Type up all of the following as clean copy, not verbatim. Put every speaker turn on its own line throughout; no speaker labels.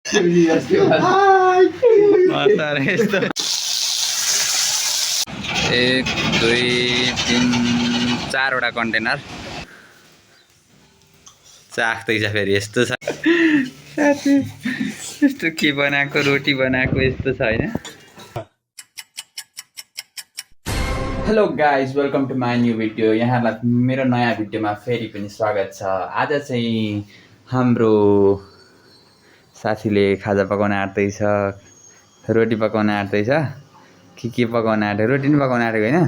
यस्तो 1 2 3 4 वटा कन्टेनर चाख्दैछ फेरि यस्तो छ साथी यस्तो के बनाएको रोटी बनाएको यस्तो छ हैन hello guys welcome to my new video यहाँलाई मेरो नयाँ भिडियोमा फेरि पनि स्वागत छ आज चाहिँ हाम्रो साथीले खाजा पकाउन आँट्दैछ रोटी पकाउन आँट्दैछ के पकाउन आँट्यो रोटी पनि पकाउन आँटेको हैन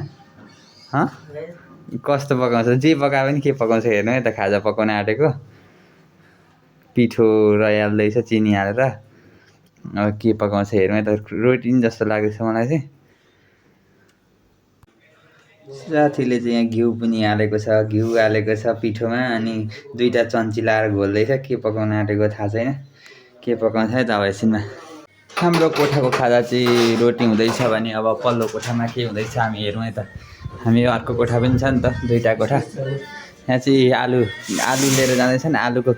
कस्तो पकाउँछ जे पकाए पनि के पकाउँछ हेर्नु है त खाजा पकाउन आँटेको पिठो रयाल्दैछ चिनी हालेर अब के पकाउँछ हेर्नु है त रोटी नि जस्तो लाग्दैछ मलाई चाहिँ साथीले चाहिँ यहाँ घिउ पनि हालेको छ घिउ हालेको छ पिठोमा अनि दुईटा चम्ची लाएर घोल्दैछ के पकाउन आँटेको थाहा छैन के पकाउँछ है त अब एकछिनमा हाम्रो कोठाको खाजा चाहिँ रोटी हुँदैछ भने अब पल्लो कोठामा के हुँदैछ हामी हेरौँ है त हामी अर्को कोठा पनि छ नि त दुईटा कोठा यहाँ चाहिँ आलु लिएर जाँदैछ नि आलुको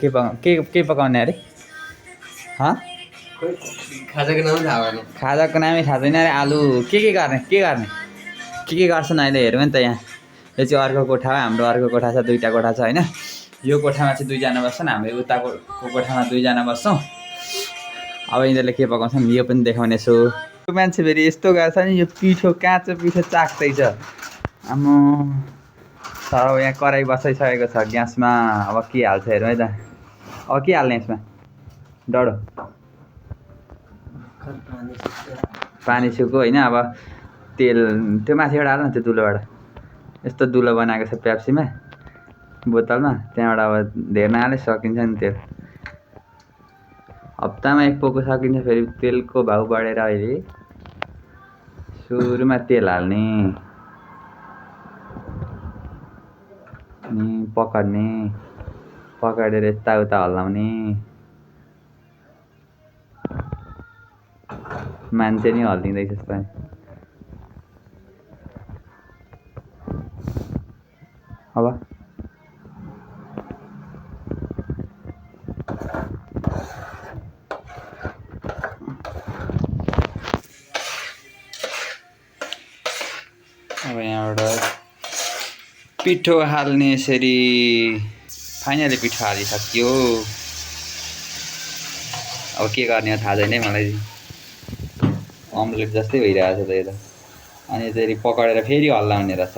के पकाउने अरे खाजाको नामै थाहा छैन अरे आलु के गर्छन् अहिले हेरौँ नि त यहाँ यो चाहिँ अर्को कोठा हो हाम्रो अर्को कोठा छ दुईटा कोठा छ होइन यो कोठामा चाहिँ दुईजना बस्छन् हाम्रो उताको कोठामा दुईजना बस्छौँ अब यिनीहरूले के पकाउँछन् यो पनि देखाउने छु यो मान्छे फेरि यस्तो गर्छ नि यो पिठो काँचो पिठो चाख्दैछ आम्मो तर यहाँ कराई बसाइसकेको छ ग्यासमा अब के हाल्छ हेरौँ है त अब के हाल्ने यसमा डढो पानी सुको होइन अब तेल त्यो माथिबाट हाल्नु त्यो दुलोबाट यस्तो दुलो बनाएको छ पेप्सीमा बोतलमा त्यहाँबाट अब धेर नहाले सकिन्छ नि तेल हप्तामा एक पोको सकिन्छ फेरि तेलको भाउ बढेर अहिले सुरुमा तेल हाल्ने अनि पकाडेर यताउता हल्लाउने मान्छे नि हल्लिँदैछ जस्तो अब यहाँबाट पिठो हाल्ने यसरी फाइनली पिठो हालिसक्यो अब के गर्ने हो थाहा छैन मलाई अम्लेट जस्तै भइरहेको छ त यो त अनि यसरी पकाएर फेरि हल्लाउने रहेछ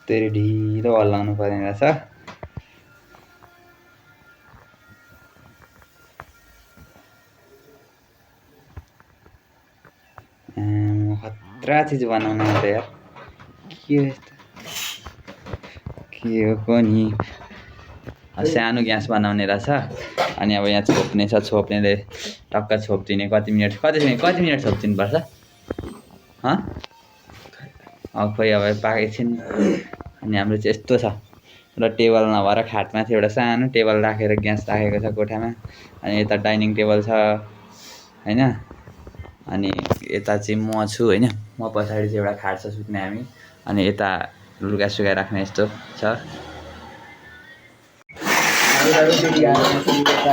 त्यसरी ढिलो हल्लाउनु पर्ने रहेछ खतरा चिज बनाउनु त यार के हो नि सानो ग्यास बनाउने रहेछ अनि अब यहाँ छोप्ने छ छोप्नेले टक्क छोपिदिने कति मिनट छोपिदिनु पर्छ अब खोइ अब पाकेको नि अनि हाम्रो चाहिँ यस्तो छ र टेबल नभएर खाटमाथि एउटा सानो टेबल राखेर ग्यास राखेको छ कोठामा अनि यता डाइनिङ टेबल छ होइन अनि यता चाहिँ म छु होइन म पछाडि चाहिँ एउटा खाट छ सुत्ने हामी अनि यता लुगा सुगा राख्ने यस्तो छ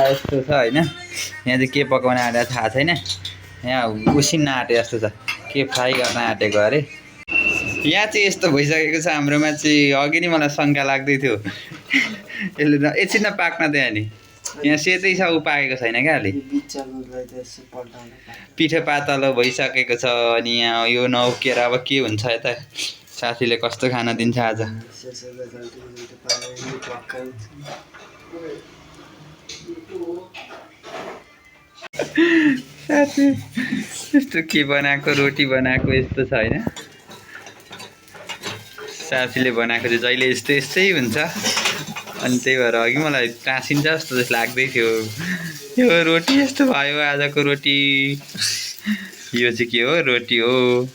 यस्तो छ होइन यहाँ चाहिँ के पकाउन आँटेको थाहा छैन यहाँ उसिन्न आँटे जस्तो छ के फ्राई गर्न आँटेको अरे यहाँ चाहिँ यस्तो भइसकेको छ हाम्रोमा चाहिँ अघि नै मलाई शङ्का लाग्दै थियो यसले त एकछिनमा पाक्न त्यहाँ नि यहाँ सेतै छ ऊ पाकेको छैन क्या अलि पिठो पातलो भइसकेको छ अनि यहाँ यो नउकेर अब के हुन्छ यता साथीले कस्तो खाना दिन्छ आज साथी यस्तो के बनाएको रोटी बनाएको यस्तो छ होइन साथीले बनाएको चाहिँ जहिले यस्तै हुन्छ अनि त्यही भएर अघि मलाई टाँसिन्छ जस्तो लाग्दै थियो यो रोटी यस्तो भयो आजको रोटी यो चाहिँ के हो रोटी हो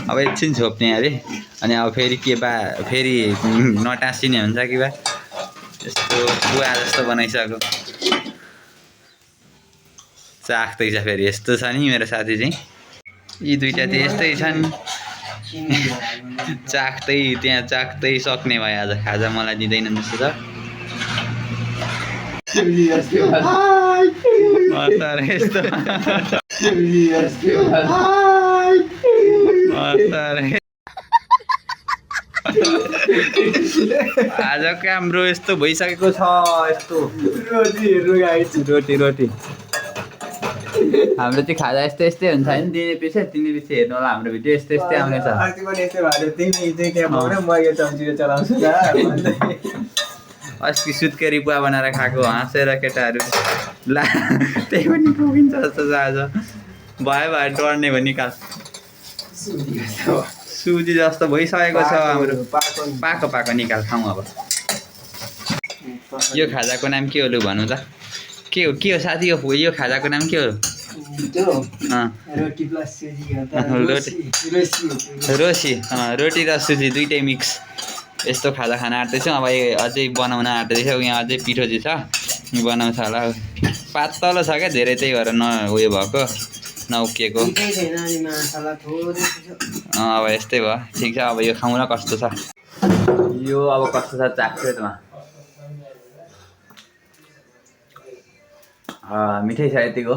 अब एकछिन छोप्ने अरे अनि अब फेरि फेरि नटाँसिने हुन्छ कि बा यस्तो बुवा जस्तो बनाइसक्यो चाख्दैछ फेरि यस्तो छ नि मेरो साथी चाहिँ यी दुईटा चाहिँ यस्तै छन् चाख्दै त्यहाँ चाख्दै सक्ने भयो आज खाजा मलाई दिँदैन जस्तो छ आजको हाम्रो यस्तो भइसकेको छ यस्तो रोटी रोटी हाम्रो चाहिँ खाजा यस्तै यस्तै हुन्छ होइन दिने पछि हेर्नु होला हाम्रो भिडियो यस्तै यस्तै आउनेछ अस्ति सुत्केरी बुवा बनाएर खाएको हाँसेर केटाहरू ला त्यही पनि पुगिन्छ जस्तो छ आज भयो डर्ने भयो निकाल सुजी जस्तो भइसकेको छ हाम्रो पाको पाको निकाल खाउँ अब यो खाजाको नाम के हो लु भनौँ त के हो साथी यो खाजाको नाम के हो रोसी रोटी र सुजी दुइटै मिक्स यस्तो खाजा खान आँट्दैछौँ अब अझै बनाउन आँट्दैछौँ यहाँ अझै पिठो चाहिँ छ बनाउँछ होला पातलो छ क्या धेरै त्यही भएर उयो भएको नउकिएको अब यस्तै भयो ठिक छ अब यो खाउँ न कस्तो छ यो अब कस्तो छ चाख्छु त मिठै छ यतिको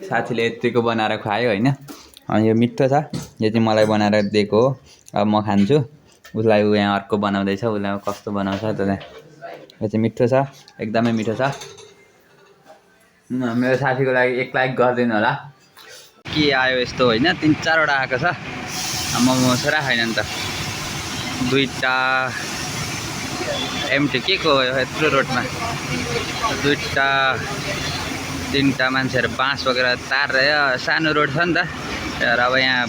साथीले यतिको बनाएर खुवायो होइन अनि यो मिठो छ यो चाहिँ मलाई बनाएर दिएको हो अब म खान्छु उसलाई यहाँ अर्को बनाउँदैछ उसलाई कस्तो बनाउँछ त यो चाहिँ मिठो छ एकदमै मिठो छ मेरो साथीको लागि 1 लाइक गरिदिनु होला के आयो यस्तो होइन 3-4वटा आएको छ मोमो छोरा छैन नि त दुईटा एमटी के को यत्रो रोडमा दुईटा 3टा मान्छेहरू बाँस बोकेर तार सानो रोड छ नि त तर अब यहाँ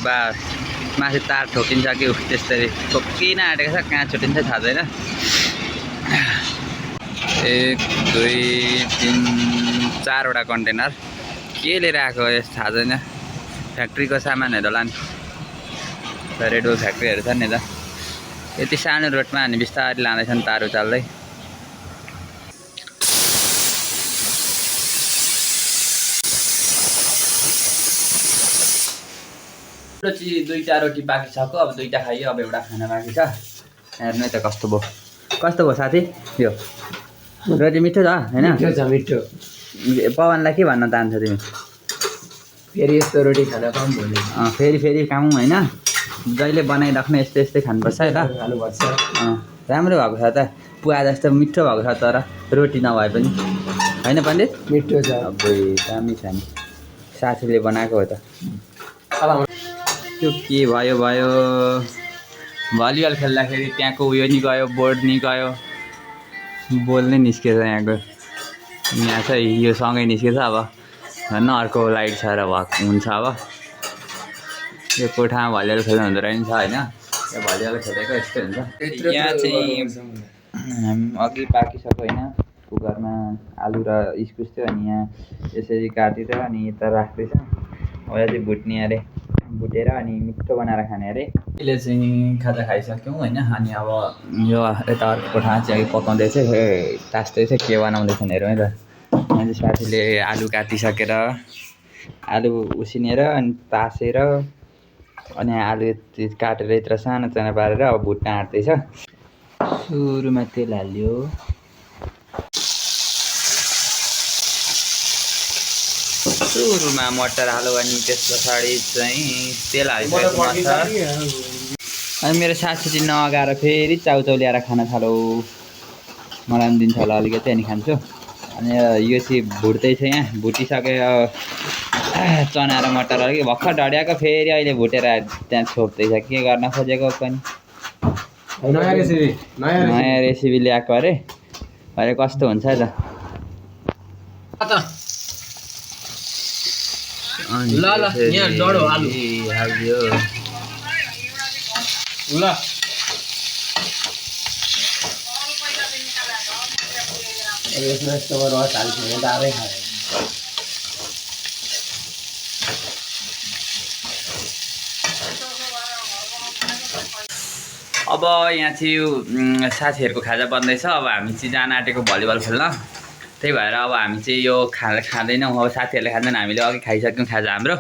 माथि तार ठोकिन्छ कि त्यस्तरी ठोकिन आँटेको छ कहाँ छुट्टिन्छ थाहा छैन 1 2 3 4वटा कन्टेनर के लिएर आएको थाहा छैन फ्याक्ट्रीको सामानहरू होला नि रेडबुल फ्याक्ट्रीहरू छ नि त यति सानो रोडमा हामी बिस्तारै लाँदैछन् तार उचाल्दै चाहिँ 2टा रोटी बाँकी छ अब 2टा खाइयो अब एउटा खाना बाँकी छ हेर्नु त कस्तो भयो साथी यो रोटी मिठो छ होइन
मिठो
पवनलाई के भन्न चाहन्छौ तिमी
फेरि यस्तो रोटी खान पाऊँ भोलि
फेरि खाऊँ होइन जहिले बनाइराख्नु यस्तै खानुपर्छ है ल
खानुपर्छ
राम्रो भएको छ त पुवा जस्तो मिठो भएको छ तर रोटी नभए पनि होइन पण्डित
मिठो छ
अब दामी छ नि साथीले बनाएको हो त त्यो के भयो भलिबल खेल्दाखेरि त्यहाँको उयो नि गयो बोर्ड नि गयो बोल नै निस्केछ यहाँको यहाँ चाहिँ यो सँगै निस्केछ अब न अर्को लाइट छ र हुन्छ अब यो कोठामा भलिबल खेल्नु हुँदो रहेछ होइन यो भलिबल खेलेको यस्तै हुन्छ यहाँ चाहिँ अघि पाकिसक्यो होइन कुकरमा आलु र इस्कुस थियो अनि यहाँ यसरी काटेर अनि यता राख्दैछ अब चाहिँ भुट्ने अरे भुटेर अनि मिठो बनाएर खाने अरे अहिले चाहिँ खाजा खाइसक्यौँ होइन अनि अब यो यता अर्को कोठामा चाहिँ अघि पकाउँदैछ तास्दैछ के बनाउँदैछन् हेरौँ है त यहाँ चाहिँ साथीले आलु काटिसकेर आलु उसिनेर अनि तासेर अनि आलु काटेर यत्र सानो सानो पारेर अब भुट्न आँट्दैछ सुरुमा तेल हाल्यो सुरुमा मटर हाल्यो अनि त्यस पछाडि चाहिँ तेल हालिसकेको अनि मेरो साथी चाहिँ नअगाएर फेरि चाउचाउ ल्याएर खान थालो मलाई पनि दिन्छ होला अलिकति अनि खान्छु अनि यो चाहिँ भुट्दैछ यहाँ भुटिसक्यो चना र मटर अलिक भर्खर ढड्याएको फेरि अहिले भुटेर त्यहाँ छोप्दैछ के गर्न खोजेको पनि नयाँ रेसिपी ल्याएको अरे कस्तो हुन्छ त ल यहाँ डढो आलु हाल्यो ल
यसमा यस्तो रस हाल्छ भने दाबै खायो
अब यहाँ चाहिँ यो साथीहरूको खाजा बन्दैछ अब हामी चाहिँ जान आँटेको भलिबल खेल्न त्यही भएर अब हामी चाहिँ यो खाँदैनौँ अब साथीहरूले खाँदैन हामीले अघि खाइसक्यौँ खाजा हाम्रो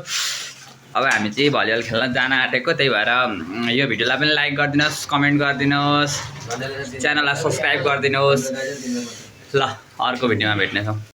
अब हामी चाहिँ भलिबल खेल्न जान आँटेको त्यही भएर यो भिडियोलाई पनि लाइक गरिदिनुहोस् कमेन्ट गरिदिनुहोस् च्यानललाई सब्सक्राइब गरिदिनुहोस् ल अर्को भिडियोमा भेट्नेछौँ